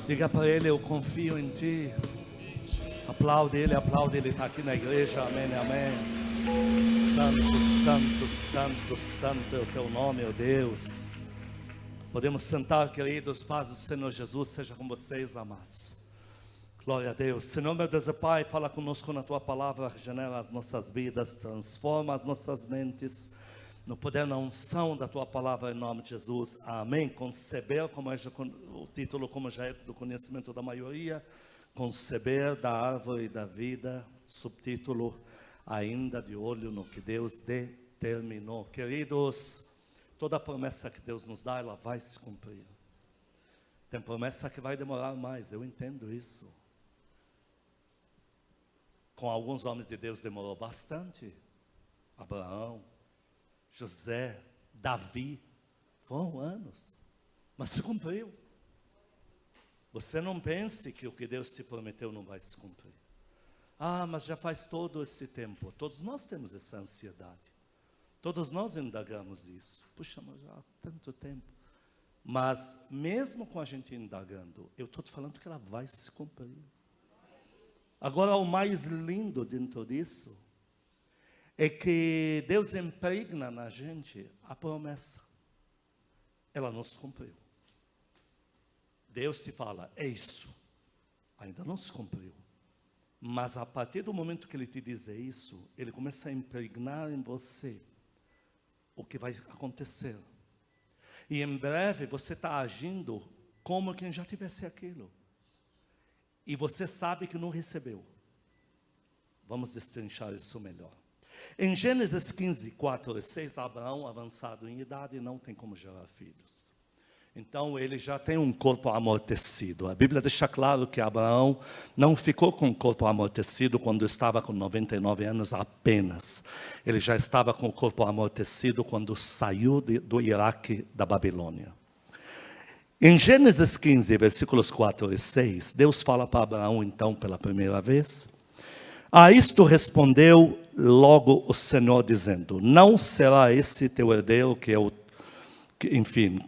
Diga para ele, eu confio em ti. Aplaude ele, está aqui na igreja, amém, amém. Santo, santo, santo, santo é o teu nome, ó Deus. Podemos sentar, queridos, paz do Senhor Jesus seja com vocês, amados. Glória a Deus. Senhor, meu Deus e Pai, fala conosco na Tua palavra, regenera as nossas vidas, transforma as nossas mentes, no poder, na unção da Tua palavra, em nome de Jesus, amém. Conceber, como é o título, como já é do conhecimento da maioria, conceber da árvore da vida, subtítulo, ainda de olho no que Deus determinou. Queridos, toda promessa que Deus nos dá, ela vai se cumprir. Tem promessa que vai demorar mais, eu entendo isso. Com alguns homens de Deus demorou bastante. Abraão, José, Davi, foram anos, mas se cumpriu. Você não pense que o que Deus te prometeu não vai se cumprir. Ah, mas já faz todo esse tempo. Todos nós temos essa ansiedade. Todos nós indagamos isso. Puxa, mas já há tanto tempo. Mas mesmo com a gente indagando, eu estou te falando que ela vai se cumprir. Agora, o mais lindo dentro disso é que Deus impregna na gente a promessa. Ela não se cumpriu. Deus te fala, é isso. Ainda não se cumpriu. Mas a partir do momento que Ele te diz isso, Ele começa a impregnar em você o que vai acontecer. E em breve você está agindo como quem já tivesse aquilo. E você sabe que não recebeu. Vamos destrinchar isso melhor. Em Gênesis 15, 4 e 6, Abraão, avançado em idade, não tem como gerar filhos. Então ele já tem um corpo amortecido. A Bíblia deixa claro que Abraão não ficou com o corpo amortecido quando estava com 99 anos apenas. Ele já estava com o corpo amortecido quando saiu do Iraque, da Babilônia. Em Gênesis 15, versículos 4 e 6, Deus fala para Abraão então pela primeira vez. A isto respondeu logo o Senhor dizendo, não será esse teu herdeiro que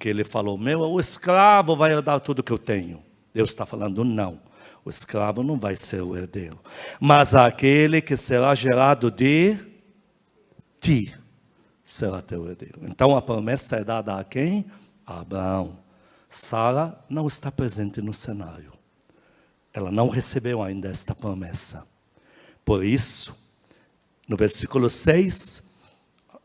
ele falou, o escravo vai herdar tudo que eu tenho. Deus está falando, não, o escravo não vai ser o herdeiro, mas aquele que será gerado de ti será teu herdeiro. Então a promessa é dada a quem? A Abraão. Sara não está presente no cenário. Ela não recebeu ainda esta promessa. Por isso, no versículo 6,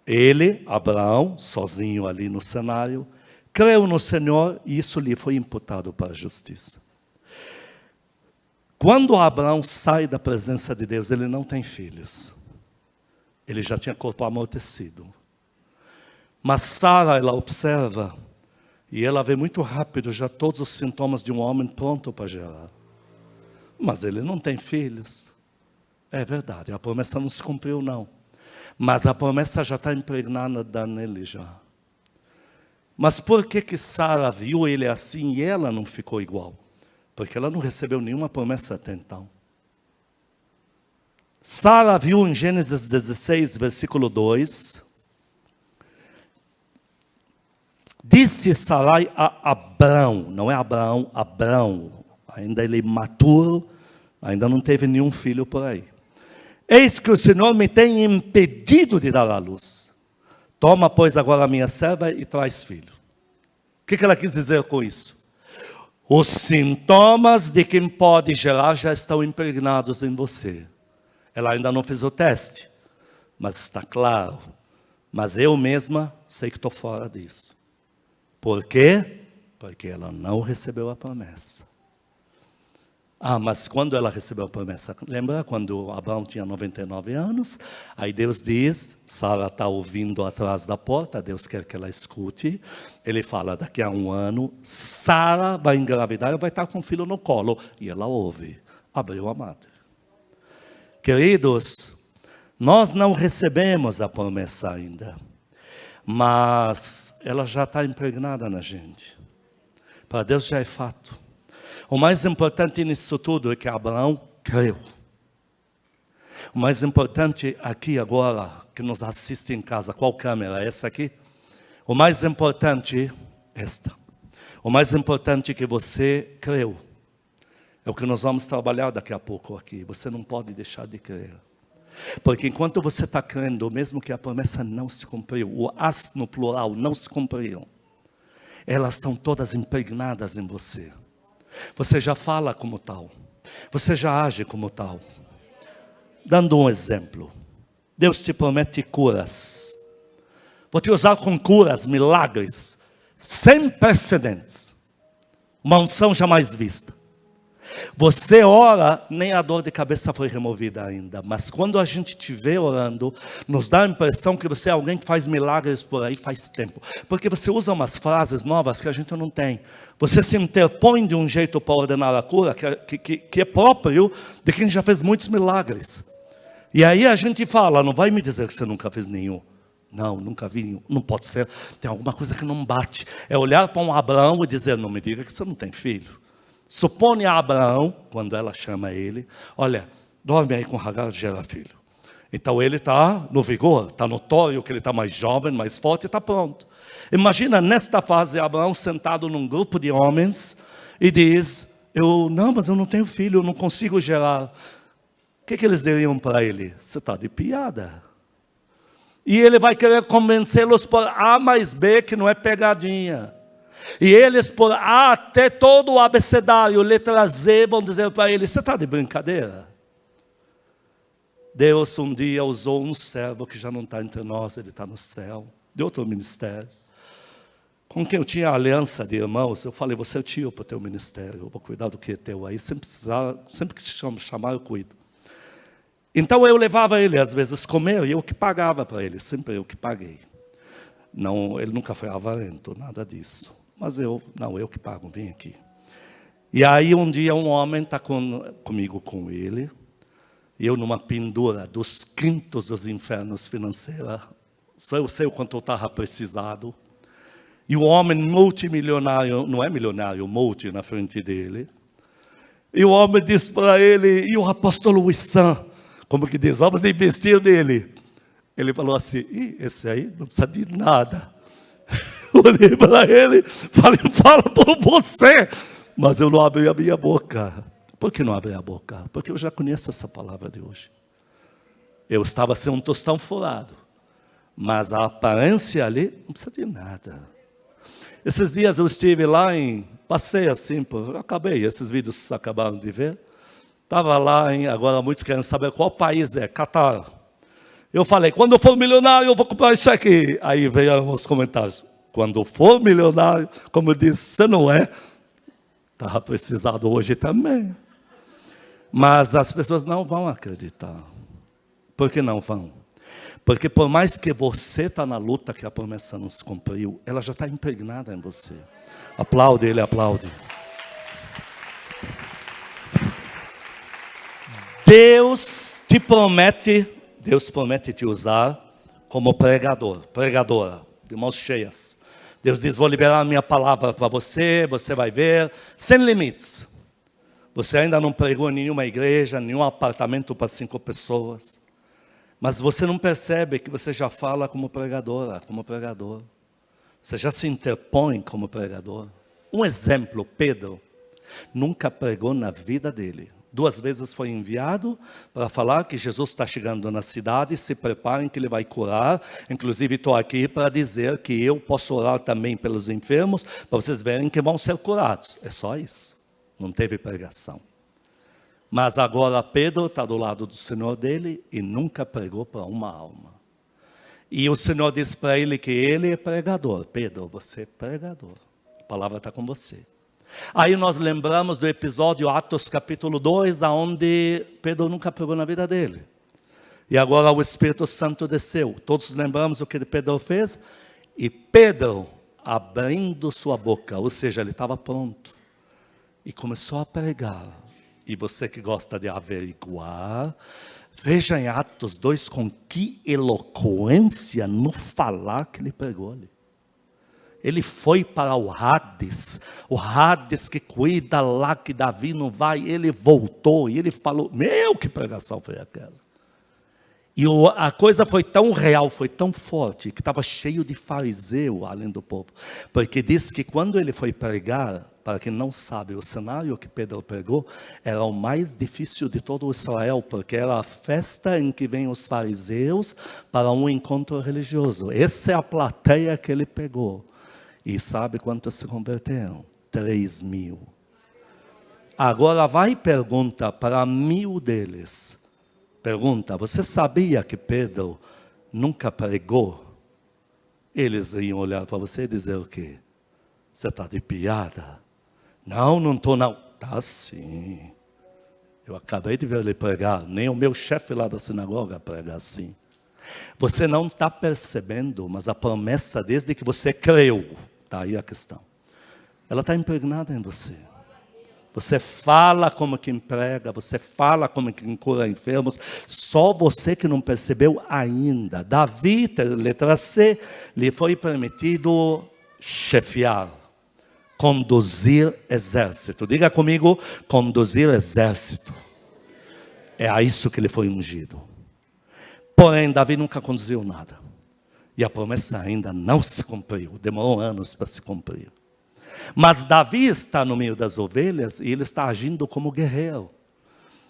ele, Abraão, sozinho ali no cenário, creu no Senhor e isso lhe foi imputado para a justiça. Quando Abraão sai da presença de Deus, ele não tem filhos. Ele já tinha corpo amortecido. Mas Sara, ela observa, e ela vê muito rápido já todos os sintomas de um homem pronto para gerar. Mas ele não tem filhos. É verdade, a promessa não se cumpriu não. Mas a promessa já está impregnada nele já. Mas por que Sara viu ele assim e ela não ficou igual? Porque ela não recebeu nenhuma promessa até então. Sara viu em Gênesis 16, versículo 2. Disse Sarai a Abrão, não é Abraão, Abrão. Ainda ele maturo, ainda não teve nenhum filho por aí. Eis que o Senhor me tem impedido de dar à luz. Toma, pois, agora a minha serva e traz filho. O que ela quis dizer com isso? Os sintomas de quem pode gerar já estão impregnados em você. Ela ainda não fez o teste, mas está claro. Mas eu mesma sei que estou fora disso. Por quê? Porque ela não recebeu a promessa. Ah, mas quando ela recebeu a promessa, lembra quando Abraão tinha 99 anos? Aí Deus diz, Sara está ouvindo atrás da porta, Deus quer que ela escute. Ele fala, daqui a um ano, Sara vai engravidar e vai estar com o filho no colo. E ela ouve, abriu a madre. Queridos, nós não recebemos a promessa ainda, mas ela já está impregnada na gente. Para Deus já é fato. O mais importante nisso tudo é que Abraão creu. O mais importante aqui agora, que nos assiste em casa, qual câmera? Essa aqui? O mais importante, esta. O mais importante é que você creu. É o que nós vamos trabalhar daqui a pouco aqui. Você não pode deixar de crer. Porque enquanto você está crendo, mesmo que a promessa não se cumpriu, o as no plural não se cumpriu, elas estão todas impregnadas em você. Você já fala como tal. Você já age como tal. Dando um exemplo. Deus te promete curas. Vou te usar com curas, milagres, sem precedentes. Uma unção jamais vista. Você ora, nem a dor de cabeça foi removida ainda. Mas quando a gente te vê orando, nos dá a impressão que você é alguém que faz milagres por aí faz tempo. Porque você usa umas frases novas que a gente não tem. Você se interpõe de um jeito para ordenar a cura que é próprio de quem já fez muitos milagres. E aí a gente fala, não vai me dizer que você nunca fez nenhum. Não, nunca vi nenhum. Não pode ser. Tem alguma coisa que não bate. É olhar para um Abraão e dizer, não me diga que você não tem filho. Supõe a Abraão, quando ela chama ele, olha, dorme aí com Hagar, gera filho. Então ele está no vigor, está notório que ele está mais jovem, mais forte, está pronto. Imagina nesta fase Abraão sentado num grupo de homens e diz, mas eu não tenho filho, eu não consigo gerar. O que eles diriam para ele? Você está de piada. E ele vai querer convencê-los por A mais B, que não é pegadinha. E eles por A até todo o abecedário, letra Z, vão dizer para ele, você está de brincadeira? Deus um dia usou um servo que já não está entre nós, ele está no céu, de outro ministério. Com quem eu tinha aliança de irmãos, eu falei, você é tio para o teu ministério, eu vou cuidar do que é teu aí, sempre que se chamar eu cuido. Então eu levava ele às vezes comer, e eu que pagava para ele, sempre eu que paguei. Não, ele nunca foi avarento, nada disso. Mas eu que pago, vem aqui. E aí um dia um homem está comigo com ele, e eu numa pendura dos quintos dos infernos financeiros, só eu sei o quanto eu estava precisado. E o homem multimilionário, não é milionário, multi na frente dele. E o homem disse para ele, e o apóstolo Wissan, como que diz, vamos investir nele. Ele falou assim, esse aí não precisa de nada. Olhei para ele, falei, fala por você. Mas eu não abri a minha boca. Por que não abri a boca? Porque eu já conheço essa palavra de hoje. Eu estava sendo um tostão furado. Mas a aparência ali não precisa de nada. Esses dias eu estive lá passei assim, acabei, esses vídeos vocês acabaram de ver. Estava lá, agora muitos querem saber qual país é, Catar. Eu falei, quando eu for milionário, eu vou comprar isso aqui. Aí veio os comentários. Quando for milionário, como eu disse, você não é. Estava precisado hoje também. Mas as pessoas não vão acreditar. Por que não vão? Porque por mais que você está na luta que a promessa não se cumpriu, ela já está impregnada em você. Aplaude, ele aplaude. Deus promete te usar como pregador, pregadora, de mãos cheias. Deus diz, vou liberar a minha palavra para você, você vai ver, sem limites. Você ainda não pregou em nenhuma igreja, nenhum apartamento para 5 pessoas. Mas você não percebe que você já fala como pregadora, como pregador. Você já se interpõe como pregador. Um exemplo, Pedro nunca pregou na vida dele. 2 vezes foi enviado para falar que Jesus está chegando na cidade, se preparem que ele vai curar. Inclusive estou aqui para dizer que eu posso orar também pelos enfermos, para vocês verem que vão ser curados. É só isso, não teve pregação. Mas agora Pedro está do lado do Senhor dele e nunca pregou para uma alma. E o Senhor disse para ele que ele é pregador. Pedro, você é pregador, a palavra está com você. Aí nós lembramos do episódio Atos capítulo 2, onde Pedro nunca pregou na vida dele. E agora o Espírito Santo desceu. Todos lembramos o que Pedro fez? E Pedro, abrindo sua boca, ou seja, ele estava pronto. E começou a pregar. E você que gosta de averiguar, veja em Atos 2 com que eloquência no falar que ele pregou ali. Ele foi para o Hades que cuida lá, que Davi não vai, ele voltou e ele falou, que pregação foi aquela? E a coisa foi tão real, foi tão forte, que estava cheio de fariseu além do povo. Porque diz que quando ele foi pregar, para quem não sabe, o cenário que Pedro pregou era o mais difícil de todo Israel, porque era a festa em que vêm os fariseus para um encontro religioso. Essa é a plateia que ele pegou. E sabe quantos se converteram? 3.000. Agora vai e pergunta para 1.000 deles. Pergunta, você sabia que Pedro nunca pregou? Eles iam olhar para você e dizer o quê? Você está de piada? Não estou não. Tá sim. Eu acabei de ver ele pregar. Nem o meu chefe lá da sinagoga prega assim. Você não está percebendo, mas a promessa desde que você creu, está aí a questão. Ela está impregnada em você. Você fala como quem prega, você fala como quem cura enfermos, só você que não percebeu ainda. Davi, letra C, lhe foi permitido chefiar, conduzir exército. Diga comigo, conduzir exército. É a isso que ele foi ungido. Porém, Davi nunca conduziu nada. E a promessa ainda não se cumpriu, demorou anos para se cumprir. Mas Davi está no meio das ovelhas e ele está agindo como guerreiro.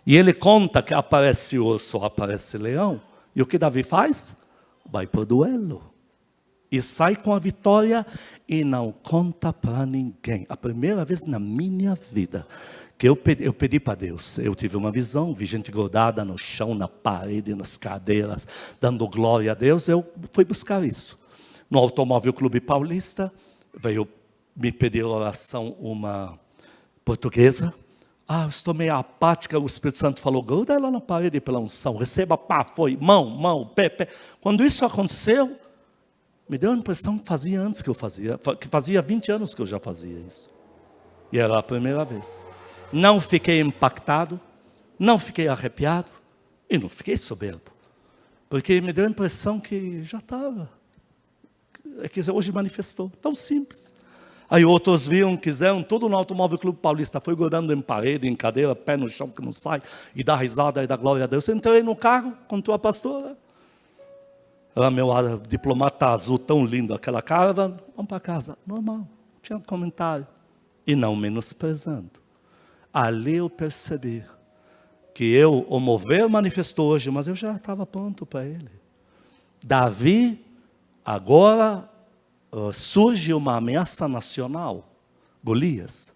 E ele conta que aparece urso, aparece leão. E o que Davi faz? Vai para o duelo. E sai com a vitória e não conta para ninguém. A primeira vez na minha vida que eu pedi para Deus. Eu tive uma visão, vi gente grudada no chão, na parede, nas cadeiras, dando glória a Deus. Eu fui buscar isso. No Automóvel Clube Paulista, veio me pedir oração uma portuguesa. Eu estou meio apática, o Espírito Santo falou, gruda ela na parede pela unção, receba, pá, foi, mão, pé. Quando isso aconteceu, me deu a impressão que fazia antes que eu fazia, que fazia 20 anos que eu já fazia isso. E era a primeira vez. Não fiquei impactado, não fiquei arrepiado e não fiquei soberbo. Porque me deu a impressão que já estava. É que hoje manifestou, tão simples. Aí outros viram, quiseram, tudo no Automóvel Clube Paulista, foi grudando em parede, em cadeira, pé no chão que não sai, e dá risada e dá glória a Deus. Eu entrei no carro com tua pastora. Era meu diplomata azul tão lindo, aquela cara, vamos para casa. Normal, não tinha comentário. E não menosprezando. Ali eu percebi que o mover manifestou hoje, mas eu já estava pronto para ele. Davi, agora, surge uma ameaça nacional, Golias.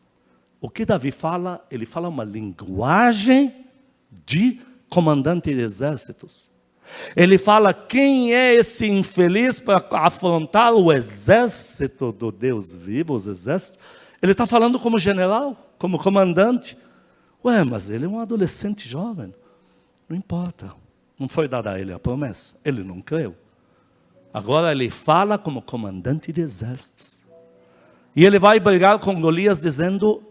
O que Davi fala? Ele fala uma linguagem de comandante de exércitos. Ele fala, quem é esse infeliz para afrontar o exército do Deus vivo, os exércitos? Ele está falando como general, como comandante. Mas ele é um adolescente jovem. Não importa, não foi dada a ele a promessa, ele não creu. Agora ele fala como comandante de exércitos. E ele vai brigar com Golias dizendo,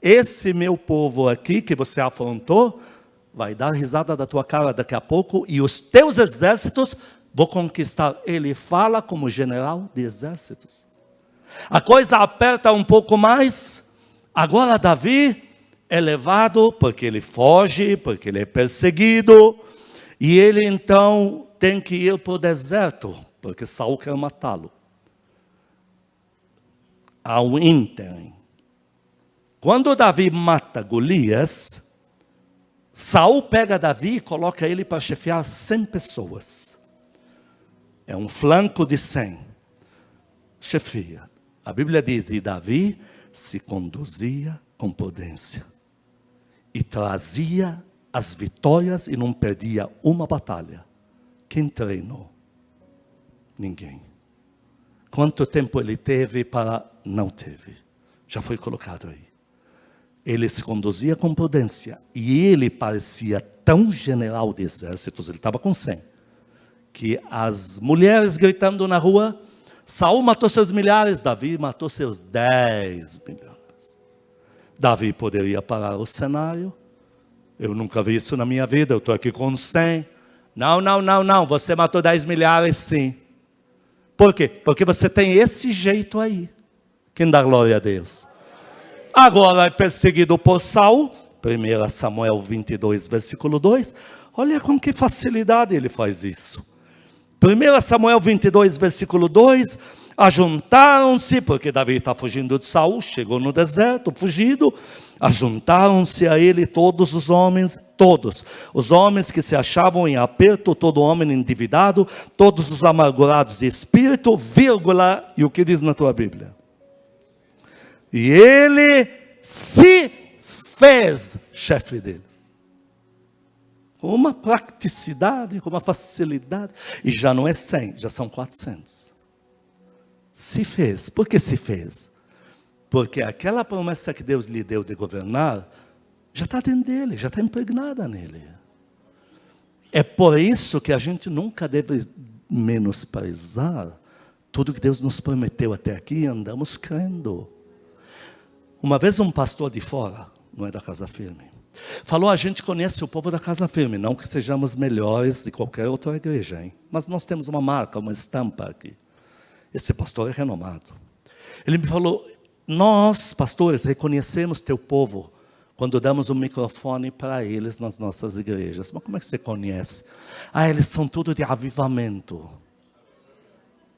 esse meu povo aqui que você afrontou, vai dar risada da tua cara daqui a pouco, e os teus exércitos vou conquistar. Ele fala como general de exércitos. A coisa aperta um pouco mais. Agora Davi é levado, porque ele foge, porque ele é perseguido, e ele então tem que ir para o deserto, porque Saul quer matá-lo. Ao ínterim. Quando Davi mata Golias, Saul pega Davi e coloca ele para chefiar 100 pessoas. É um flanco de 100. Chefia. A Bíblia diz, e Davi se conduzia com prudência. E trazia as vitórias e não perdia uma batalha. Quem treinou? Ninguém. Quanto tempo ele teve para... Não teve. Já foi colocado aí. Ele se conduzia com prudência. E ele parecia tão general de exércitos, ele estava com 100, que as mulheres gritando na rua, Saul matou seus milhares, Davi matou seus 10 milhões. Davi poderia parar o cenário. Eu nunca vi isso na minha vida, eu estou aqui com 100. Não, você matou 10 milhares sim. Por quê? Porque você tem esse jeito aí. Quem dá glória a Deus? Agora é perseguido por Saul. 1 Samuel 22, versículo 2. Olha com que facilidade ele faz isso. 1 Samuel 22, versículo 2, ajuntaram-se, porque Davi está fugindo de Saul, chegou no deserto, fugido, ajuntaram-se a ele todos os homens que se achavam em aperto, todo homem endividado, todos os amargurados de espírito, vírgula, e o que diz na tua Bíblia? E ele se fez chefe deles. Com uma praticidade, com uma facilidade. E já não é 100, já são 400. Se fez. Por que se fez? Porque aquela promessa que Deus lhe deu de governar, já está dentro dele, já está impregnada nele. É por isso que a gente nunca deve menosprezar tudo que Deus nos prometeu até aqui, andamos crendo. Uma vez um pastor de fora, não é da Casa Firme, falou: a gente conhece o povo da Casa Firme, não que sejamos melhores de qualquer outra igreja, hein? Mas nós temos uma marca, uma estampa aqui. Esse pastor é renomado. Ele me falou: nós, pastores, reconhecemos teu povo quando damos um microfone para eles nas nossas igrejas. Mas como é que você conhece? Eles são tudo de avivamento.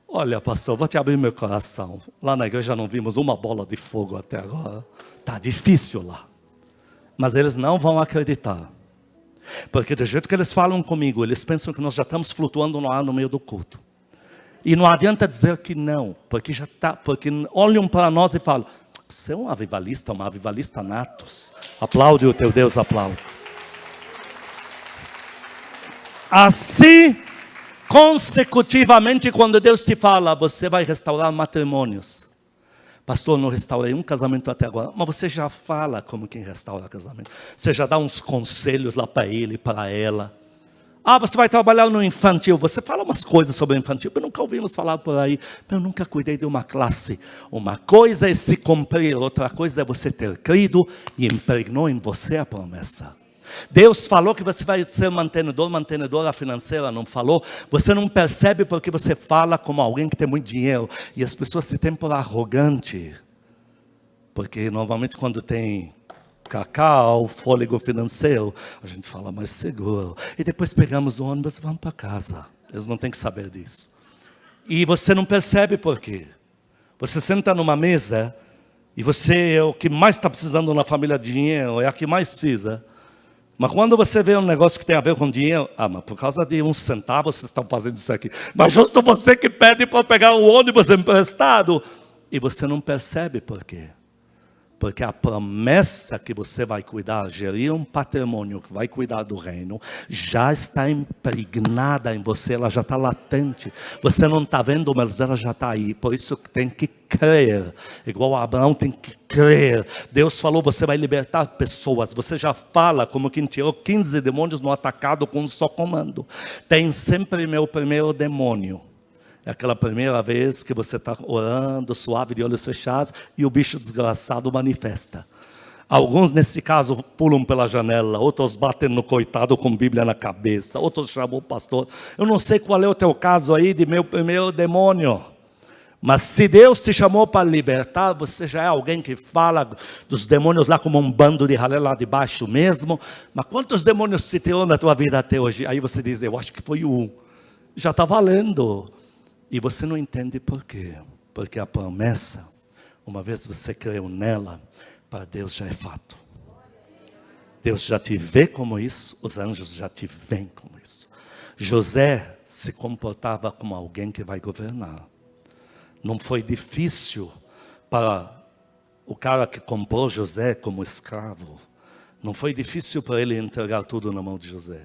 Olha, pastor, vou te abrir meu coração. Lá na igreja não vimos uma bola de fogo até agora. Está difícil lá. Mas eles não vão acreditar. Porque do jeito que eles falam comigo, eles pensam que nós já estamos flutuando no ar no meio do culto. E não adianta dizer que não, porque já está, porque olham para nós e falam: você é um avivalista, uma avivalista natos. Aplaude o teu Deus, aplaude. Assim, consecutivamente, quando Deus te fala: você vai restaurar matrimônios. Pastor, não restaurei um casamento até agora. Mas você já fala como quem restaura casamento. Você já dá uns conselhos lá para ele, para ela. Você vai trabalhar no infantil. Você fala umas coisas sobre o infantil, mas nunca ouvimos falar por aí. Eu nunca cuidei de uma classe. Uma coisa é se cumprir, outra coisa é você ter crido e impregnou em você a promessa. Deus falou que você vai ser mantenedora financeira, não falou? Você não percebe porque você fala como alguém que tem muito dinheiro. E as pessoas se têm por arrogante. Porque normalmente quando tem cacau, fôlego financeiro, a gente fala mais seguro. E depois pegamos o ônibus e vamos para casa. Eles não têm que saber disso. E você não percebe por quê. Você senta numa mesa e você é o que mais está precisando na família de dinheiro, é a que mais precisa. Mas quando você vê um negócio que tem a ver com dinheiro, mas por causa de uns centavos vocês estão fazendo isso aqui. Mas justo você que pede para pegar o ônibus emprestado. E você não percebe por quê. Porque a promessa que você vai cuidar, gerir um patrimônio que vai cuidar do reino, já está impregnada em você, ela já está latente. Você não está vendo, mas ela já está aí. Por isso que tem que crer. Igual Abraão tem que crer. Deus falou: você vai libertar pessoas. Você já fala como quem tirou 15 demônios no atacado com um só comando. Tem sempre meu primeiro demônio. É aquela primeira vez que você está orando, suave, de olhos fechados, e o bicho desgraçado manifesta. Alguns, nesse caso, pulam pela janela, outros batem no coitado com Bíblia na cabeça, outros chamam o pastor. Eu não sei qual é o teu caso aí de meu primeiro demônio. Mas se Deus te chamou para libertar, você já é alguém que fala dos demônios lá como um bando de ralé lá de baixo mesmo. Mas quantos demônios se tirou na tua vida até hoje? Aí você diz: eu acho que foi um. Já está valendo. E você não entende por quê. Porque a promessa, uma vez você creu nela, para Deus já é fato. Deus já te vê como isso, os anjos já te veem como isso. José se comportava como alguém que vai governar. Não foi difícil para o cara que comprou José como escravo. Não foi difícil para ele entregar tudo na mão de José.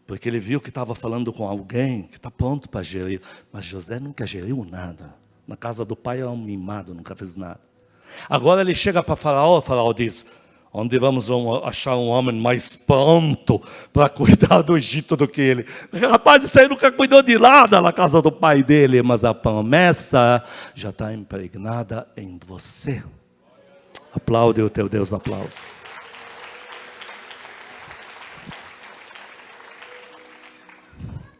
Porque ele viu que estava falando com alguém que está pronto para gerir. Mas José nunca geriu nada. Na casa do pai era um mimado, nunca fez nada. Agora ele chega para Faraó, o Faraó diz: onde vamos achar um homem mais pronto para cuidar do Egito do que ele? Rapaz, isso aí nunca cuidou de nada na casa do pai dele. Mas a promessa já está impregnada em você. Aplaude o teu Deus, aplaude.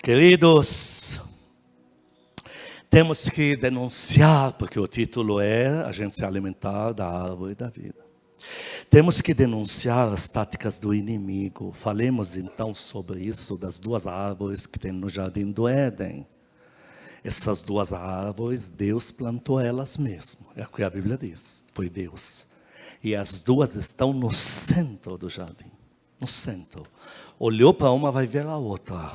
Queridos, temos que denunciar, porque o título é: a gente se alimentar da árvore da vida. Temos que denunciar as táticas do inimigo. Falemos então sobre isso, das duas árvores que tem no jardim do Éden. Essas duas árvores, Deus plantou elas mesmo. É o que a Bíblia diz, foi Deus. E as duas estão no centro do jardim. No centro. Olhou para uma, vai ver a outra.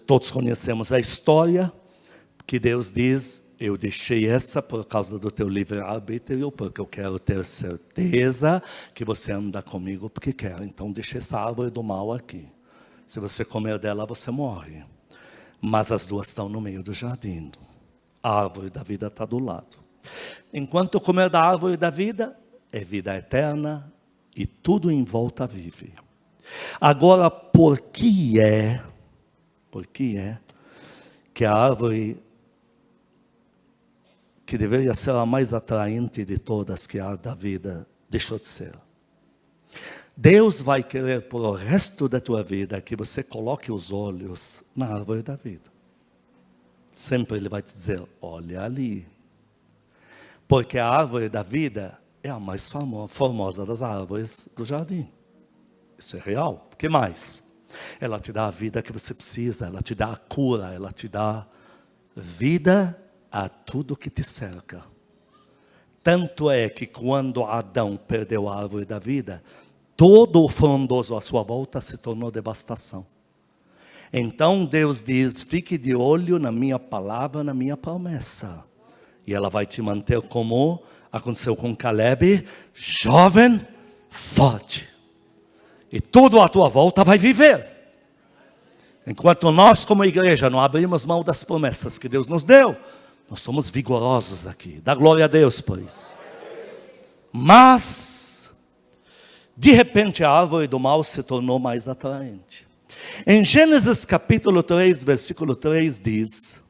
Todos conhecemos a história, que Deus diz: eu deixei essa por causa do teu livre-arbítrio, porque eu quero ter certeza que você anda comigo porque quer. Então deixei essa árvore do mal aqui. Se você comer dela, você morre. Mas as duas estão no meio do jardim. A árvore da vida está do lado. Enquanto comer da árvore da vida, é vida eterna e tudo em volta vive. Agora, por que é que a árvore que deveria ser a mais atraente de todas, que é a da vida, deixou de ser? Deus vai querer por o resto da tua vida que você coloque os olhos na árvore da vida. Sempre Ele vai te dizer: olha ali. Porque a árvore da vida é a mais formosa das árvores do jardim. Isso é real. O que mais? Ela te dá a vida que você precisa, ela te dá a cura, ela te dá vida a tudo que te cerca. Tanto é que quando Adão perdeu a árvore da vida, todo o frondoso à sua volta se tornou devastação. Então Deus diz: fique de olho na minha palavra, na minha promessa. E ela vai te manter como aconteceu com Caleb, jovem, forte. E tudo à tua volta vai viver. Enquanto nós como igreja não abrimos mão das promessas que Deus nos deu, nós somos vigorosos aqui. Dá glória a Deus por isso. Mas, de repente a árvore do mal se tornou mais atraente. Em Gênesis capítulo 3, versículo 3 diz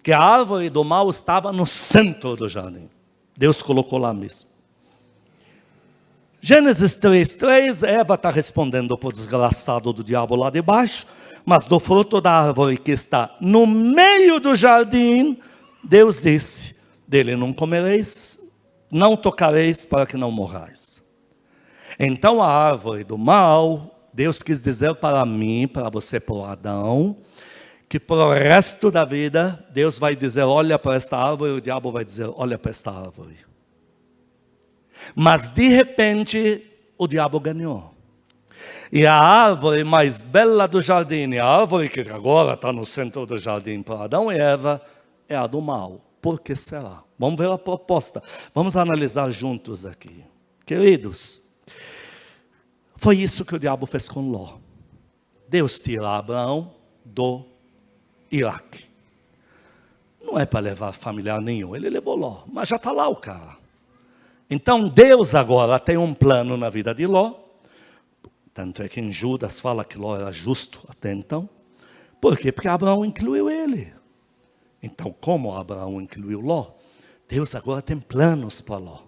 que a árvore do mal estava no centro do jardim. Deus colocou lá mesmo. Gênesis 3:3, Eva está respondendo para o desgraçado do diabo lá de baixo, mas do fruto da árvore que está no meio do jardim, Deus disse: dele não comereis, não tocareis para que não morrais. Então a árvore do mal, Deus quis dizer para mim, para você, para Adão, que para o resto da vida, Deus vai dizer: olha para esta árvore, e o diabo vai dizer: olha para esta árvore. Mas de repente, o diabo ganhou. E a árvore mais bela do jardim, a árvore que agora está no centro do jardim para Adão e Eva, é a do mal. Por que será? Vamos ver a proposta. Vamos analisar juntos aqui. Queridos, foi isso que o diabo fez com Ló. Deus tira Abraão do Iraque. Não é para levar familiar nenhum, ele levou Ló, mas já está lá o cara. Então Deus agora tem um plano na vida de Ló. Tanto é que em Judas fala que Ló era justo até então. Por quê? Porque Abraão incluiu ele. Então, como Abraão incluiu Ló, Deus agora tem planos para Ló.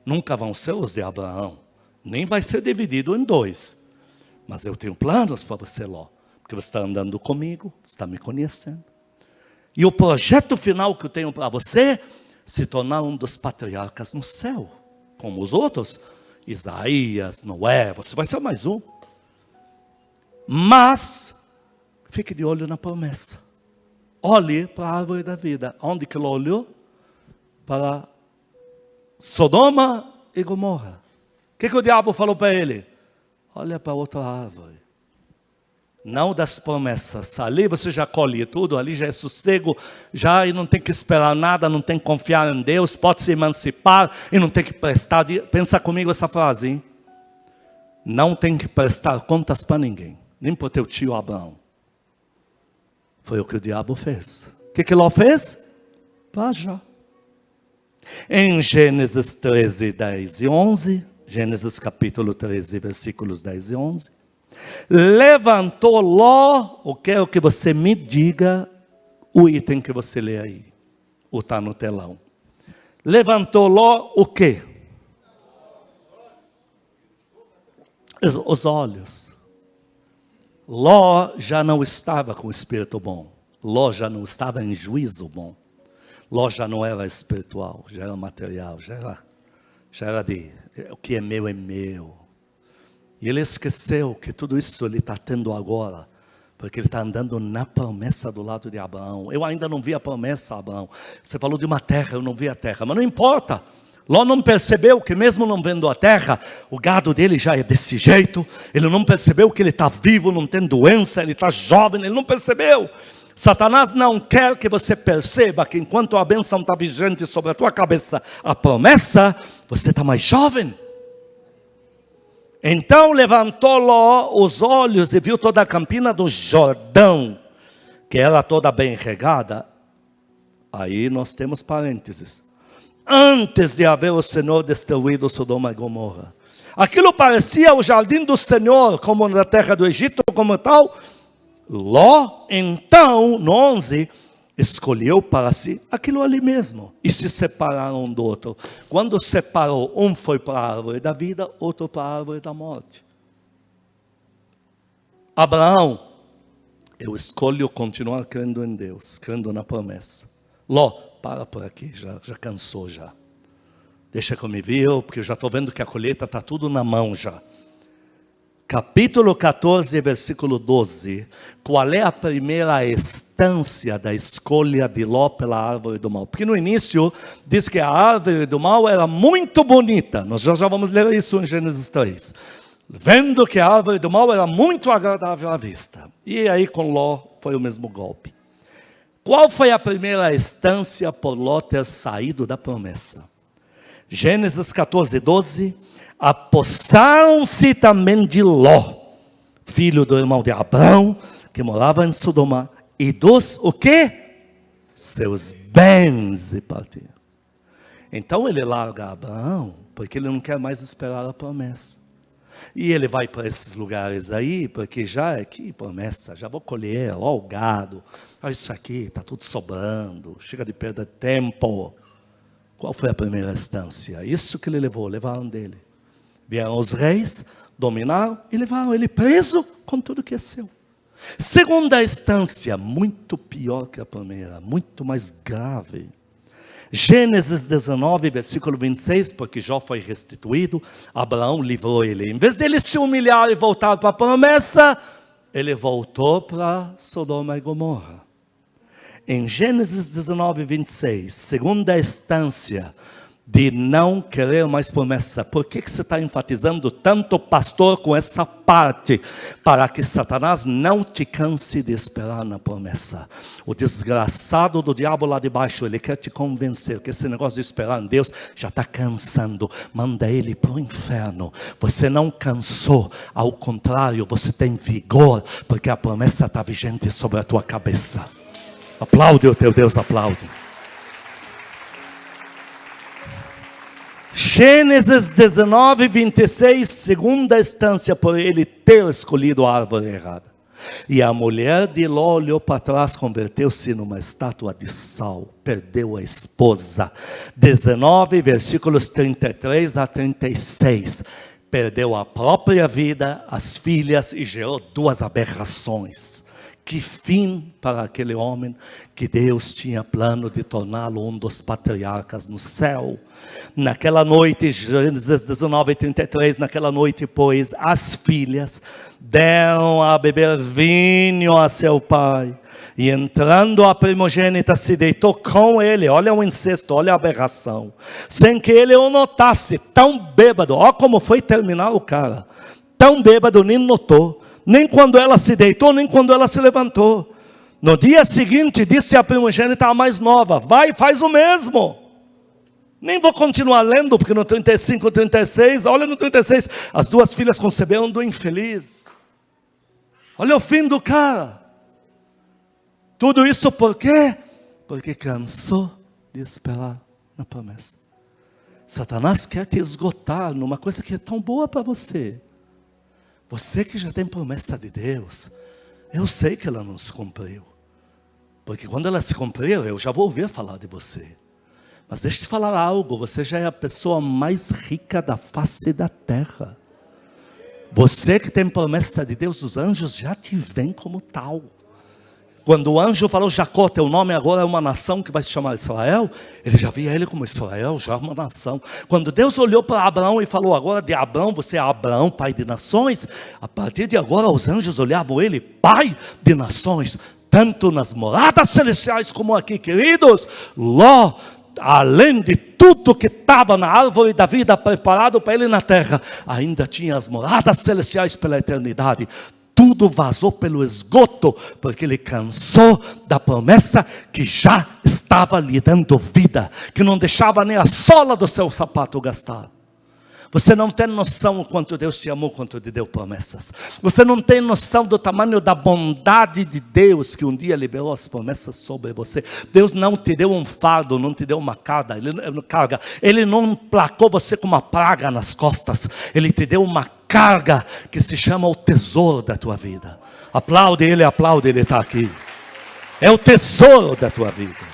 Nunca vão ser os de Abraão. Nem vai ser dividido em dois. Mas eu tenho planos para você, Ló. Porque você está andando comigo, você está me conhecendo. E o projeto final que eu tenho para você, se tornar um dos patriarcas no céu. Como os outros. Isaías, Noé, você vai ser mais um. Mas, fique de olho na promessa. Olhe para a árvore da vida. Onde que ele olhou? Para Sodoma e Gomorra. O que o diabo falou para ele? Olha para outra árvore. Não das promessas. Ali você já colhe tudo, ali já é sossego, já e não tem que esperar nada, não tem que confiar em Deus, pode se emancipar e não tem que prestar. Pensa comigo essa frase, hein? Não tem que prestar contas para ninguém, nem para o teu tio Abraão. Foi o que o diabo fez. O que Ló fez? Para Jó. Em Gênesis 13, 10 e 11, Gênesis capítulo 13, versículos 10 e 11, levantou Ló, eu quero que você me diga o item que você lê aí, ou está no telão. Levantou Ló o quê? Os olhos. Ló já não estava com espírito bom. Ló já não estava em juízo bom. Ló já não era espiritual, já era material, já era Já era o que é meu é meu. E ele esqueceu que tudo isso ele está tendo agora, porque ele está andando na promessa do lado de Abraão. Eu ainda não vi a promessa, Abraão. Você falou de uma terra, eu não vi a terra, mas não importa. Ló não percebeu que mesmo não vendo a terra, o gado dele já é desse jeito. Ele não percebeu que ele está vivo, não tem doença, ele está jovem, ele não percebeu. Satanás não quer que você perceba que enquanto a bênção está vigente sobre a tua cabeça, a promessa, você está mais jovem. Então levantou Ló os olhos e viu toda a campina do Jordão, que era toda bem regada. Aí nós temos parênteses. Antes de haver o Senhor destruído Sodoma e Gomorra. Aquilo parecia o jardim do Senhor, como na terra do Egito, como tal. Ló, então, no 11, escolheu para si aquilo ali mesmo. E se separaram um do outro. Quando separou, um foi para a árvore da vida, outro para a árvore da morte. Abraão, eu escolho continuar crendo em Deus, crendo na promessa. Ló, para por aqui, já cansou já. Deixa que eu me viu, porque eu já estou vendo que a colheita está tudo na mão já. Capítulo 14, versículo 12. Qual é a primeira instância da escolha de Ló pela árvore do mal? Porque no início diz que a árvore do mal era muito bonita. Nós já vamos ler isso em Gênesis 3. Vendo que a árvore do mal era muito agradável à vista. E aí com Ló foi o mesmo golpe. Qual foi a primeira instância por Ló ter saído da promessa? Gênesis 14, 12. Apossaram-se também de Ló, filho do irmão de Abraão, que morava em Sodoma, e dos, o quê? Seus bens, e partiram. Então ele larga Abraão, porque ele não quer mais esperar a promessa. E ele vai para esses lugares aí, porque já é que promessa, já vou colher, ó o gado, ó isso aqui, está tudo sobrando, chega de perder tempo. Qual foi a primeira instância? Isso que ele levou, levaram dele. Vieram os reis, dominaram e levaram ele preso com tudo que é seu. Segunda instância, muito pior que a primeira, muito mais grave. Gênesis 19, versículo 26, porque Jó foi restituído, Abraão livrou ele. Em vez dele se humilhar e voltar para a promessa, ele voltou para Sodoma e Gomorra. Em Gênesis 19, 26, segunda instância de não querer mais promessa. Por que você está enfatizando tanto, pastor, com essa parte? Para que Satanás não te canse de esperar na promessa. O desgraçado do diabo lá de baixo, ele quer te convencer que esse negócio de esperar em Deus já está cansando. Manda ele para o inferno. Você não cansou, ao contrário, você tem vigor, porque a promessa está vigente sobre a tua cabeça. Aplaude o teu Deus, aplaude. Gênesis 19, 26, segunda instância por ele ter escolhido a árvore errada. E a mulher de Ló olhou para trás, converteu-se numa estátua de sal, perdeu a esposa. 19, versículos 33 a 36. Perdeu a própria vida, as filhas e gerou duas aberrações. Que fim para aquele homem que Deus tinha plano de torná-lo um dos patriarcas no céu. Naquela noite, Gênesis 19, 33, naquela noite, pois, as filhas deram a beber vinho a seu pai. E entrando a primogênita se deitou com ele. Olha o incesto, olha a aberração. Sem que ele o notasse, tão bêbado. Olha como foi terminar o cara. Tão bêbado, nem notou. Nem quando ela se deitou, nem quando ela se levantou. No dia seguinte, disse a primogênita a mais nova: vai e faz o mesmo. Nem vou continuar lendo, porque no 35, 36, olha no 36, as duas filhas conceberam do infeliz. Olha o fim do cara. Tudo isso por quê? Porque cansou de esperar na promessa. Satanás quer te esgotar numa coisa que é tão boa para você. Você que já tem promessa de Deus, eu sei que ela não se cumpriu. Porque quando ela se cumpriu, eu já vou ouvir falar de você. Mas deixa eu te falar algo, você já é a pessoa mais rica da face da terra. Você que tem promessa de Deus, os anjos já te veem como tal. Quando o anjo falou, Jacó, teu nome agora é uma nação que vai se chamar Israel, ele já via ele como Israel, já uma nação. Quando Deus olhou para Abraão e falou, agora de Abraão, você é Abraão, pai de nações, a partir de agora os anjos olhavam ele, pai de nações, tanto nas moradas celestiais como aqui, queridos. Ló, além de tudo que estava na árvore da vida preparado para ele na terra, ainda tinha as moradas celestiais pela eternidade. Tudo vazou pelo esgoto, porque ele cansou da promessa que já estava lhe dando vida, que não deixava nem a sola do seu sapato gastar. Você não tem noção o quanto Deus te amou, quanto te deu promessas. Você não tem noção do tamanho da bondade de Deus, que um dia liberou as promessas sobre você. Deus não te deu um fardo, não te deu uma carga. Ele não placou você com uma praga nas costas. Ele te deu uma carga que se chama o tesouro da tua vida. Aplaude, ele está aqui. É o tesouro da tua vida.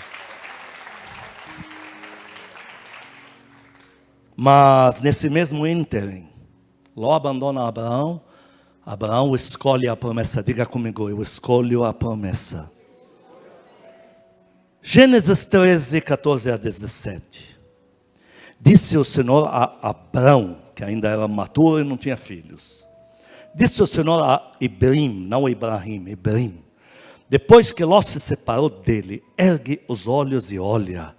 Mas nesse mesmo ínterim, Ló abandona Abraão. Abraão escolhe a promessa. Diga comigo, eu escolho a promessa. Gênesis 13, 14 a 17. Disse o Senhor a Abraão, que ainda era maturo e não tinha filhos. Disse o Senhor a Ibrim, não Ibrahim, Ibrim. Depois que Ló se separou dele, ergue os olhos e olha.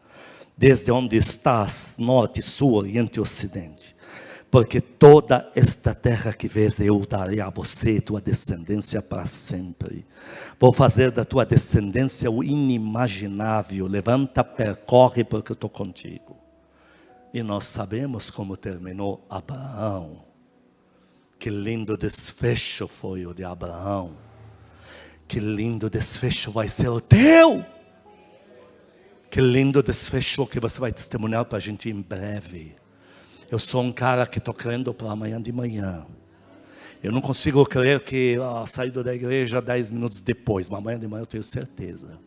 Desde onde estás, norte, sul, oriente e ocidente. Porque toda esta terra que vês, eu darei a você e tua descendência para sempre. Vou fazer da tua descendência o inimaginável. Levanta, percorre, porque eu estou contigo. E nós sabemos como terminou Abraão. Que lindo desfecho foi o de Abraão. Que lindo desfecho vai ser o teu. Que lindo desfecho que você vai testemunhar para a gente em breve. Eu sou um cara que estou crendo para amanhã de manhã. Eu não consigo crer que saído da igreja 10 minutos depois, mas amanhã de manhã eu tenho certeza.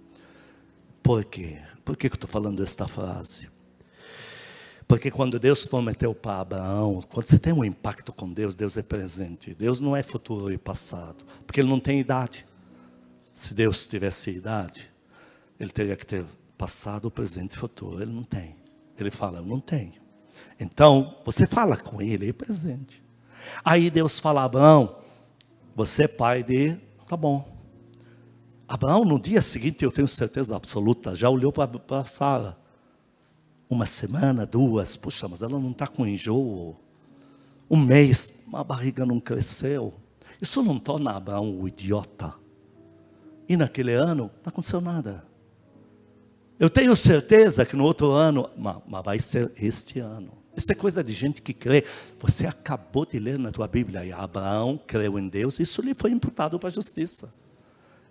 Por quê? Por que eu estou falando esta frase? Porque quando Deus prometeu para Abraão, quando você tem um impacto com Deus, Deus é presente. Deus não é futuro e passado, porque Ele não tem idade. Se Deus tivesse idade, Ele teria que ter passado, presente e futuro. Ele não tem. Ele fala, eu não tenho. Então, você fala com ele, é presente. Aí Deus fala, Abraão, você é pai de... Tá bom. Abraão, no dia seguinte, eu tenho certeza absoluta, já olhou para Sara. Uma semana, 2, puxa, mas ela não está com enjoo. Um mês, a barriga não cresceu. Isso não torna Abraão um idiota. E naquele ano, não aconteceu nada. Eu tenho certeza que no outro ano, mas vai ser este ano. Isso é coisa de gente que crê. Você acabou de ler na tua Bíblia, e Abraão creu em Deus, isso lhe foi imputado para a justiça.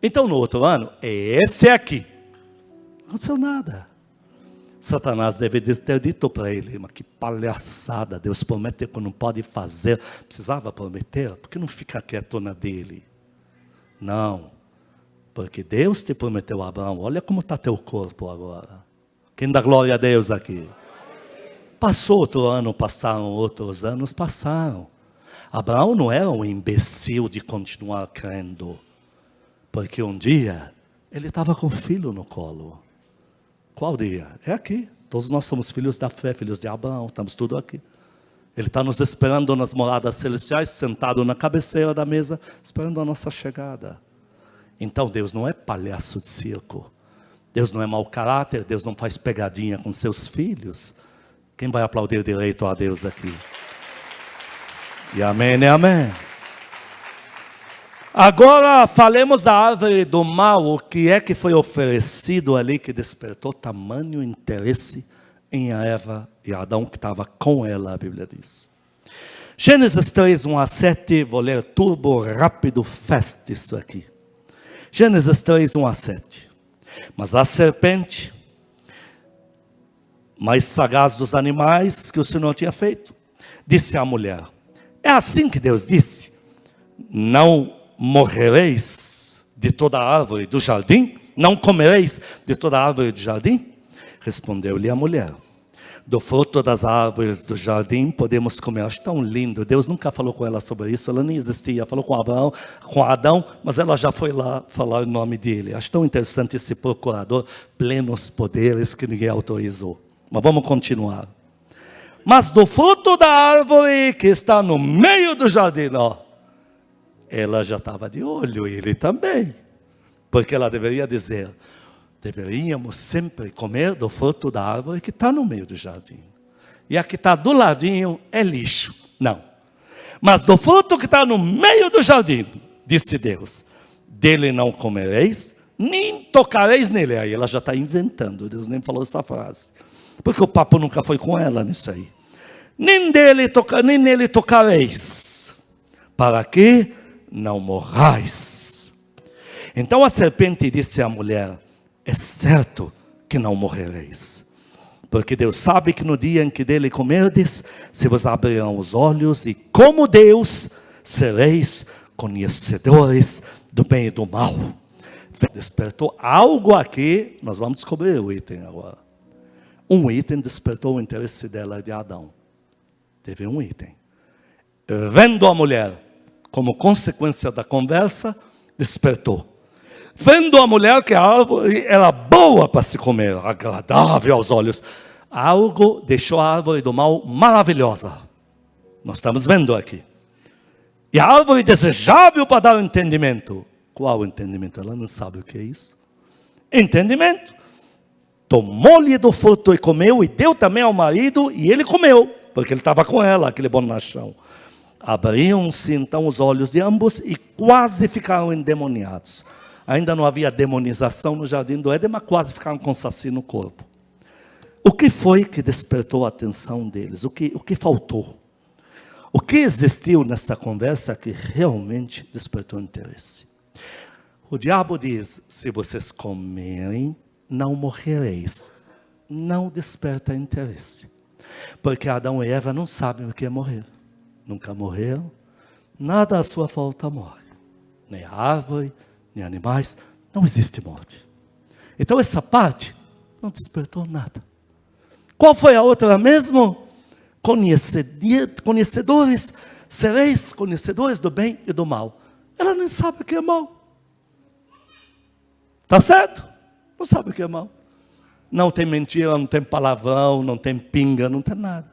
Então no outro ano, é esse aqui. Não aconteceu nada. Satanás deve ter dito para ele, mas que palhaçada, Deus promete que não pode fazer. Precisava prometer, por que não fica quieto na dele? Não. Porque Deus te prometeu, Abraão, olha como está teu corpo agora. Quem dá glória a Deus aqui? Passou outro ano, passaram outros anos, passaram. Abraão não era um imbecil de continuar crendo. Porque um dia, ele estava com o filho no colo. Qual dia? É aqui. Todos nós somos filhos da fé, filhos de Abraão, estamos tudo aqui. Ele está nos esperando nas moradas celestiais, sentado na cabeceira da mesa, esperando a nossa chegada. Então Deus não é palhaço de circo. Deus não é mau caráter. Deus não faz pegadinha com seus filhos. Quem vai aplaudir direito a Deus aqui? E amém e amém. Agora falemos da árvore do mal. O que é que foi oferecido ali que despertou tamanho interesse em Eva e Adão que estava com ela, a Bíblia diz. Gênesis 3, 1 a 7. Vou ler turbo, rápido, fast isso aqui. Gênesis 3, 1 a 7. Mas a serpente, mais sagaz dos animais que o Senhor tinha feito, disse à mulher, é assim que Deus disse, não morrereis de toda a árvore do jardim? Não comereis de toda a árvore do jardim? Respondeu-lhe a mulher, do fruto das árvores do jardim podemos comer. Acho tão lindo. Deus nunca falou com ela sobre isso. Ela nem existia. Falou com Abraão, com Adão, mas ela já foi lá falar o nome dele. Acho tão interessante esse procurador, plenos poderes que ninguém autorizou. Mas vamos continuar. Mas do fruto da árvore que está no meio do jardim, ó, ela já estava de olho, ele também. Porque ela deveria dizer: deveríamos sempre comer do fruto da árvore que está no meio do jardim. E a que está do ladinho é lixo. Não. Mas do fruto que está no meio do jardim, disse Deus, dele não comereis, nem tocareis nele. Aí ela já está inventando, Deus nem falou essa frase. Porque o papo nunca foi com ela nisso aí. Nem nele tocareis, para que não morrais. Então a serpente disse à mulher: é certo que não morrereis, porque Deus sabe que no dia em que dele comerdes, se vos abrirão os olhos, e como Deus, sereis conhecedores do bem e do mal. Despertou algo aqui, nós vamos descobrir o item agora. Um item despertou o interesse dela e de Adão. Teve um item. Vendo a mulher, como consequência da conversa, despertou. Vendo a mulher que a árvore era boa para se comer, agradável aos olhos, algo deixou a árvore do mal maravilhosa. Nós estamos vendo aqui. E a árvore desejável para dar o entendimento. Qual entendimento? Ela não sabe o que é isso. Entendimento. Tomou-lhe do fruto e comeu, e deu também ao marido, e ele comeu, porque ele estava com ela, aquele bonachão. Abriam-se então os olhos de ambos e quase ficaram endemoniados. Ainda não havia demonização no jardim do Éden, mas quase ficaram com saci no corpo. O que foi que despertou a atenção deles? O que faltou? O que existiu nessa conversa que realmente despertou interesse? O diabo diz: se vocês comerem, não morrereis. Não desperta interesse. Porque Adão e Eva não sabem o que é morrer. Nunca morreram. Nada à sua volta morre. Nem a árvore, nem animais. Não existe morte. Então essa parte não despertou nada. Qual foi a outra mesmo? Conhecedores, sereis conhecedores do bem e do mal. Ela nem sabe o que é mal. Está certo? Não sabe o que é mal. Não tem mentira, não tem palavrão, não tem pinga, não tem nada.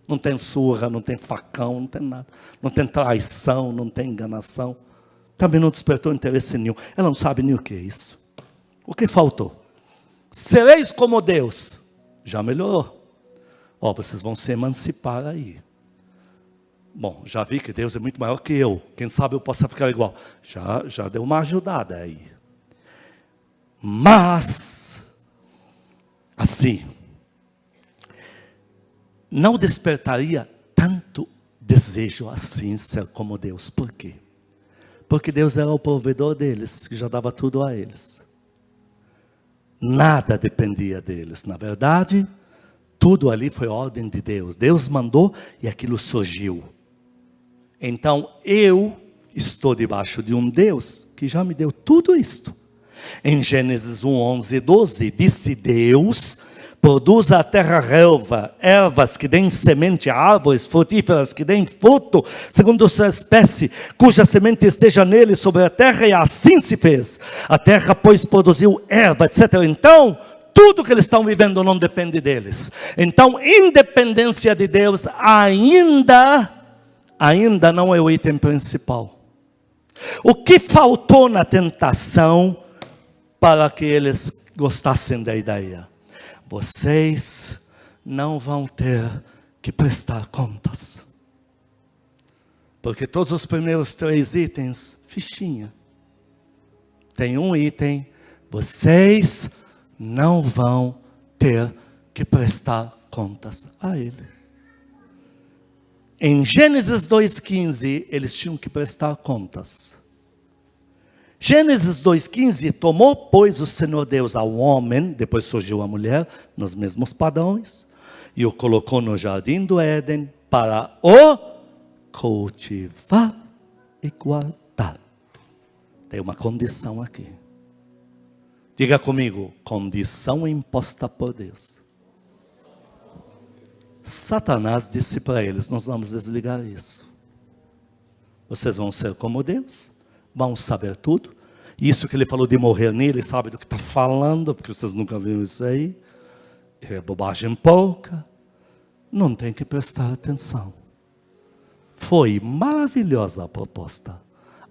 Não tem surra, não tem facão, não tem nada. Não tem traição, não tem enganação. Também não despertou interesse nenhum. Ela não sabe nem o que é isso. O que faltou? Sereis como Deus. Já melhorou. Ó, vocês vão se emancipar aí. Bom, já vi que Deus é muito maior que eu. Quem sabe eu possa ficar igual. Já deu uma ajudada aí. Mas, assim, não despertaria tanto desejo assim ser como Deus. Por quê? Porque Deus era o provedor deles, que já dava tudo a eles. Nada dependia deles. Na verdade, tudo ali foi ordem de Deus. Deus mandou e aquilo surgiu. Então, eu estou debaixo de um Deus que já me deu tudo isto. Em Gênesis 1, 11 e 12, disse Deus: produza a terra relva, ervas que deem semente, árvores frutíferas que deem fruto, segundo sua espécie, cuja semente esteja nele sobre a terra, e assim se fez. A terra, pois, produziu erva, etc. Então, tudo que eles estão vivendo não depende deles. Então, independência de Deus ainda não é o item principal. O que faltou na tentação para que eles gostassem da ideia? Vocês não vão ter que prestar contas. Porque todos os primeiros 3 itens, fichinha. Tem um item: vocês não vão ter que prestar contas a Ele. Em Gênesis 2,15, eles tinham que prestar contas. Gênesis 2,15, tomou, pois, o Senhor Deus ao homem, depois surgiu a mulher, nos mesmos padrões, e o colocou no jardim do Éden para o cultivar e guardar. Tem uma condição aqui. Diga comigo: condição imposta por Deus. Satanás disse para eles: nós vamos desligar isso. Vocês vão ser como Deus, vão saber tudo. Isso que ele falou de morrer nele, sabe do que está falando, porque vocês nunca viram isso aí. É bobagem pouca. Não tem que prestar atenção. Foi maravilhosa a proposta.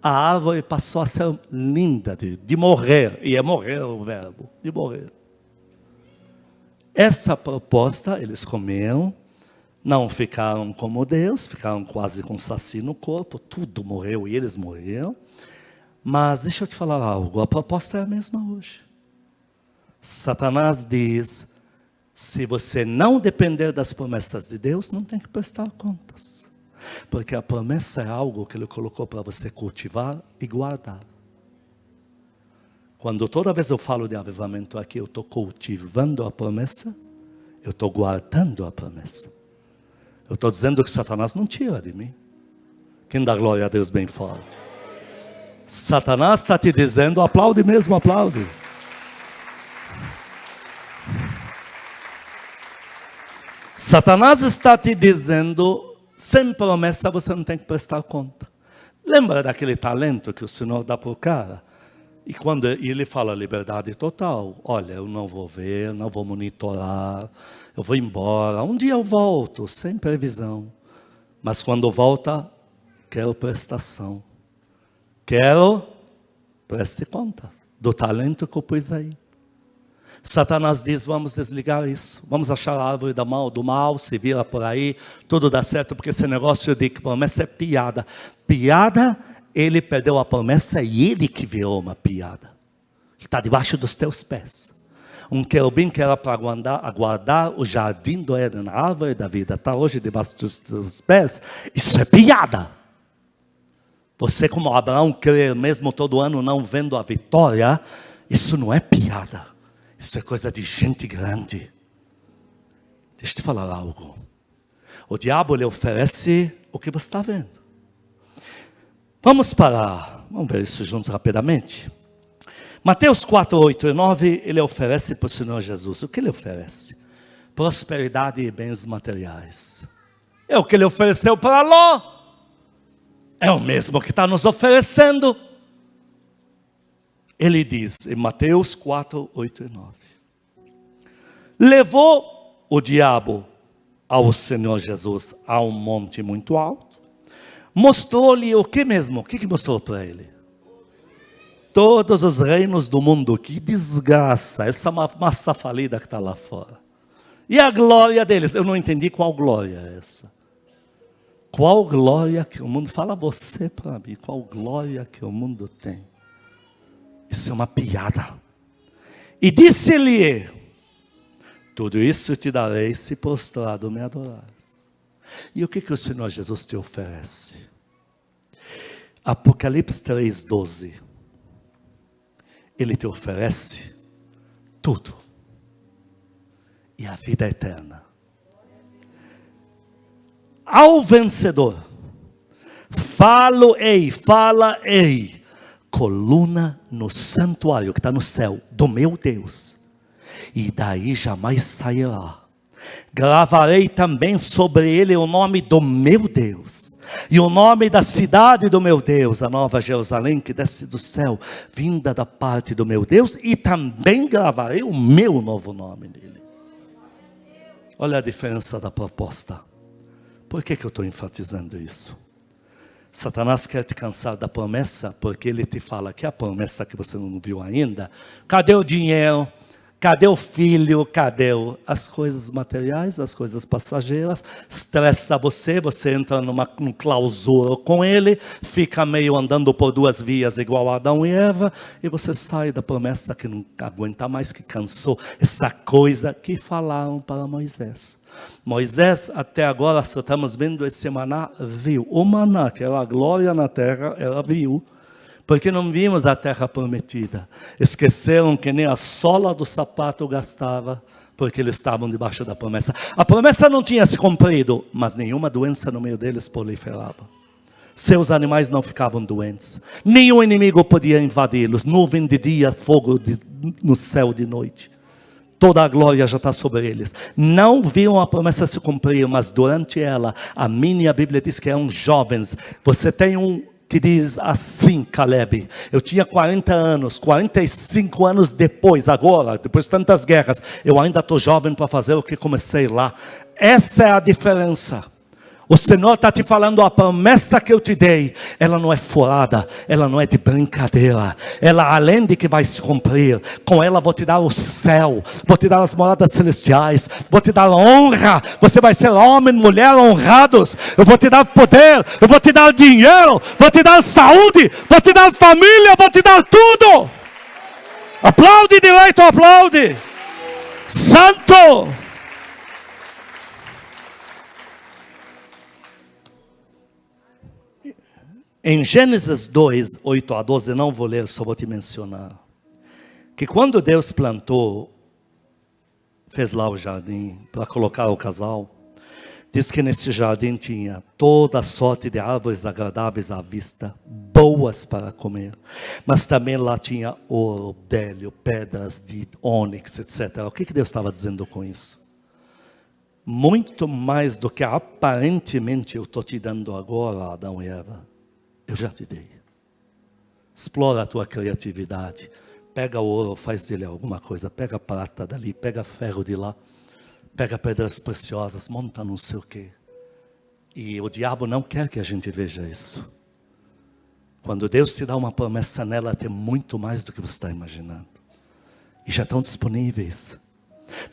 A árvore passou a ser linda de morrer. E é morrer o verbo, de morrer. Essa proposta, eles comeram. Não ficaram como Deus, ficaram quase com saci no corpo. Tudo morreu e eles morreram. Mas deixa eu te falar algo. A proposta é a mesma hoje. Satanás diz: se você não depender das promessas de Deus, não tem que prestar contas. Porque a promessa é algo que Ele colocou para você cultivar e guardar. Quando toda vez eu falo de avivamento aqui, eu estou cultivando a promessa, eu estou guardando a promessa. Eu estou dizendo que Satanás não tira de mim. Quem dá glória a Deus bem forte? Satanás está te dizendo, aplaude mesmo, aplaude. Satanás está te dizendo, sem promessa você não tem que prestar conta. Lembra daquele talento que o Senhor dá para o cara? E quando ele fala liberdade total, olha, eu não vou ver, não vou monitorar, eu vou embora, um dia eu volto, sem previsão. Mas quando volta, quero prestação. Quero, preste conta do talento que eu pus aí. Satanás diz, vamos desligar isso. Vamos achar a árvore do mal, se vira por aí, tudo dá certo, porque esse negócio de promessa é piada. Piada, ele perdeu a promessa e ele que virou uma piada. Está debaixo dos teus pés. Um querubim que era para aguardar o jardim do Éden, a árvore da vida, está hoje debaixo dos teus pés. Isso é piada. Você como Abraão crer mesmo todo ano não vendo a vitória, isso não é piada. Isso é coisa de gente grande. Deixa eu te falar algo. O diabo lhe oferece o que você está vendo. Vamos ver isso juntos rapidamente. Mateus 4, 8 e 9, ele oferece para o Senhor Jesus. O que ele oferece? Prosperidade e bens materiais. É o que ele ofereceu para Ló. É o mesmo que está nos oferecendo. Ele diz em Mateus 4, 8 e 9. Levou o diabo ao Senhor Jesus a um monte muito alto. Mostrou-lhe o que mesmo? O que mostrou para ele? Todos os reinos do mundo. Que desgraça. Essa massa falida que está lá fora. E a glória deles. Eu não entendi qual glória é essa. Qual glória que o mundo... Fala você para mim. Qual glória que o mundo tem? Isso é uma piada. E disse-lhe: tudo isso te darei se prostrado me adorares. E o que o Senhor Jesus te oferece? Apocalipse 3, 12. Ele te oferece tudo. E a vida eterna. Ao vencedor, fala-ei, coluna no santuário que está no céu, do meu Deus, e daí jamais sairá. Gravarei também sobre ele o nome do meu Deus, e o nome da cidade do meu Deus, a nova Jerusalém que desce do céu, vinda da parte do meu Deus, e também gravarei o meu novo nome nele. Olha a diferença da proposta. Por que eu estou enfatizando isso? Satanás quer te cansar da promessa, porque ele te fala que a promessa que você não viu ainda, cadê o dinheiro? Cadê o filho? Cadê as coisas materiais, as coisas passageiras? Estressa você, você entra num clausura com ele, fica meio andando por duas vias igual Adão e Eva, e você sai da promessa que não aguenta mais, que cansou, essa coisa que falaram para Moisés. Moisés, até agora, só estamos vendo esse maná, viu. O maná, que era a glória na terra, ela viu. Porque não vimos a terra prometida. Esqueceram que nem a sola do sapato gastava, porque eles estavam debaixo da promessa. A promessa não tinha se cumprido, mas nenhuma doença no meio deles proliferava. Seus animais não ficavam doentes. Nenhum inimigo podia invadi-los. Nuvem de dia, fogo no céu de noite. Toda a glória já está sobre eles. Não viram a promessa se cumprir, mas durante ela, a minha Bíblia diz que eram jovens. Você tem um que diz assim, Caleb, eu tinha 40 anos, 45 anos depois, agora, depois de tantas guerras, eu ainda estou jovem para fazer o que comecei lá. Essa é a diferença. O Senhor está te falando, a promessa que eu te dei, ela não é furada, ela não é de brincadeira, ela além de que vai se cumprir, com ela vou te dar o céu, vou te dar as moradas celestiais, vou te dar honra, você vai ser homem e mulher honrados, eu vou te dar poder, eu vou te dar dinheiro, vou te dar saúde, vou te dar família, vou te dar tudo. Aplaude direito, aplaude. Santo. Em Gênesis 2, 8 a 12, não vou ler, só vou te mencionar. Que quando Deus plantou, fez lá o jardim, para colocar o casal, diz que nesse jardim tinha toda sorte de árvores agradáveis à vista, boas para comer. Mas também lá tinha ouro, bélio, pedras de ônix, etc. O que Deus estava dizendo com isso? Muito mais do que aparentemente eu estou te dando agora, Adão e Eva. Eu já te dei. Explora a tua criatividade. Pega o ouro, faz dele alguma coisa. Pega prata dali, pega ferro de lá. Pega pedras preciosas, monta não sei o quê. E o diabo não quer que a gente veja isso. Quando Deus te dá uma promessa nela, tem muito mais do que você está imaginando. E já estão disponíveis.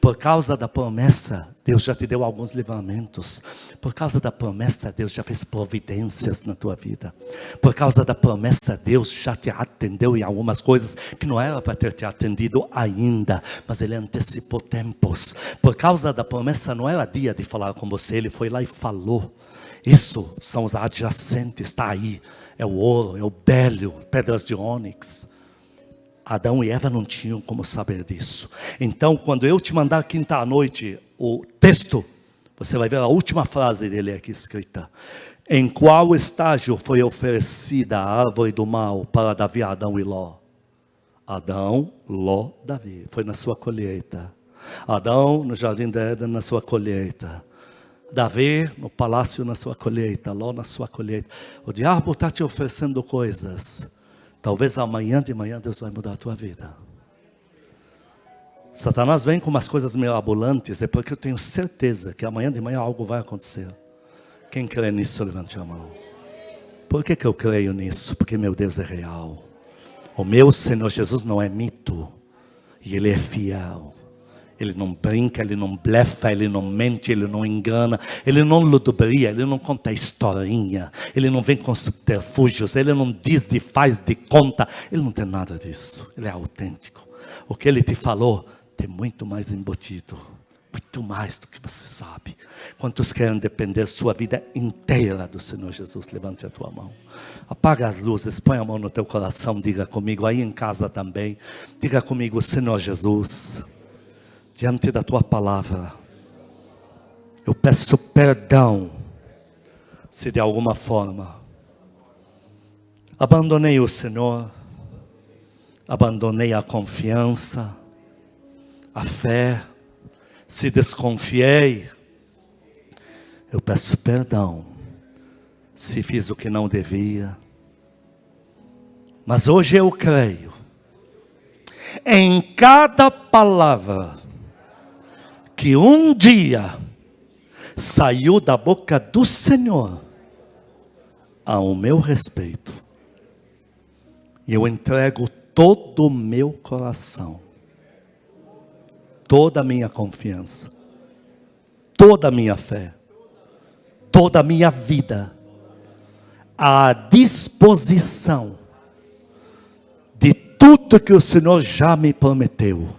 Por causa da promessa, Deus já te deu alguns livramentos. Por causa da promessa, Deus já fez providências na tua vida. Por causa da promessa, Deus já te atendeu em algumas coisas que não era para ter te atendido ainda, mas Ele antecipou tempos. Por causa da promessa, não era dia de falar com você, Ele foi lá e falou. Isso são os adjacentes, está aí. É o ouro, é o bélio, pedras de ônix. Adão e Eva não tinham como saber disso. Então, quando eu te mandar quinta à noite o texto, você vai ver a última frase dele aqui escrita. Em qual estágio foi oferecida a árvore do mal para Davi, Adão e Ló? Adão, Ló, Davi. Foi na sua colheita. Adão, no jardim de Éden, na sua colheita. Davi, no palácio, na sua colheita. Ló, na sua colheita. O diabo está te oferecendo coisas. Talvez amanhã de manhã Deus vai mudar a tua vida. Satanás vem com umas coisas mirabolantes, é porque eu tenho certeza que amanhã de manhã algo vai acontecer. Quem crê nisso, levante a mão. Por que eu creio nisso? Porque meu Deus é real. O meu Senhor Jesus não é mito. E Ele é fiel. Ele não brinca, Ele não blefa, Ele não mente, Ele não engana, Ele não ludibria, Ele não conta historinha, Ele não vem com subterfúgios, Ele não diz de faz de conta, Ele não tem nada disso, Ele é autêntico. O que Ele te falou tem muito mais embutido, muito mais do que você sabe. Quantos querem depender sua vida inteira do Senhor Jesus? Levante a tua mão. Apaga as luzes, põe a mão no teu coração, diga comigo, aí em casa também, diga comigo, Senhor Jesus, diante da tua palavra, eu peço perdão, se de alguma forma abandonei o Senhor, abandonei a confiança, a fé, se desconfiei, eu peço perdão, se fiz o que não devia, mas hoje eu creio, em cada palavra, que um dia saiu da boca do Senhor ao meu respeito. E eu entrego todo o meu coração, toda a minha confiança, toda a minha fé, toda a minha vida, à disposição de tudo que o Senhor já me prometeu.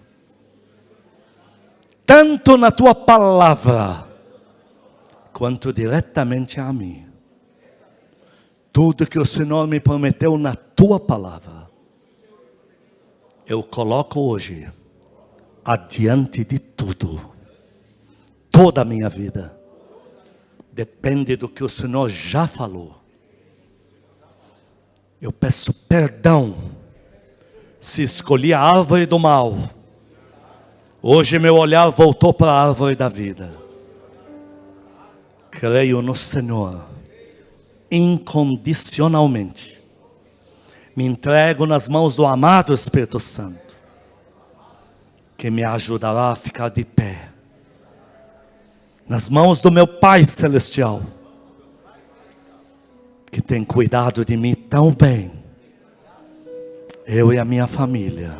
Tanto na tua palavra, quanto diretamente a mim. Tudo que o Senhor me prometeu na tua palavra, eu coloco hoje, adiante de tudo. Toda a minha vida, depende do que o Senhor já falou. Eu peço perdão, se escolhi a árvore do mal, Hoje meu olhar voltou para a árvore da vida. Creio no Senhor incondicionalmente. Me entrego nas mãos do amado Espírito Santo, que me ajudará a ficar de pé. Nas mãos do meu Pai Celestial, que tem cuidado de mim tão bem. Eu e a minha família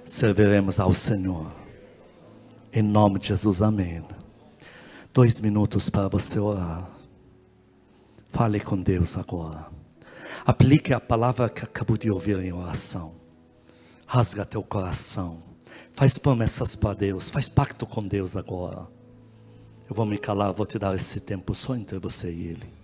serviremos ao Senhor. Em nome de Jesus, amém. 2 minutos para você orar. Fale com Deus agora. Aplique a palavra que acabou de ouvir em oração. Rasga teu coração. Faz promessas para Deus. Faz pacto com Deus agora. Eu vou me calar, vou te dar esse tempo só entre você e Ele.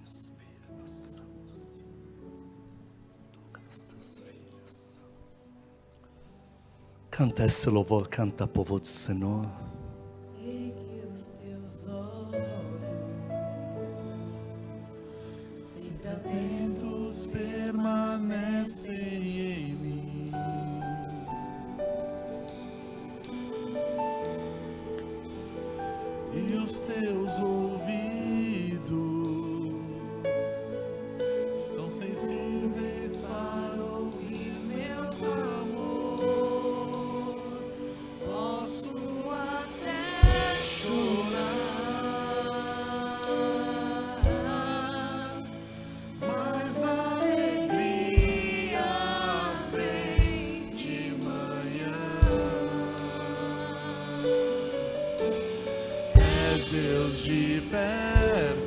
Espírito Santo, toca nos teus filhos. Canta esse louvor, canta, povo do Senhor. Sei que os teus olhos sempre atentos permanecem em mim. E os teus ouvidos estão sensíveis para ouvir meu clamor. Posso até chorar, mas a alegria vem de manhã. És Deus de perto.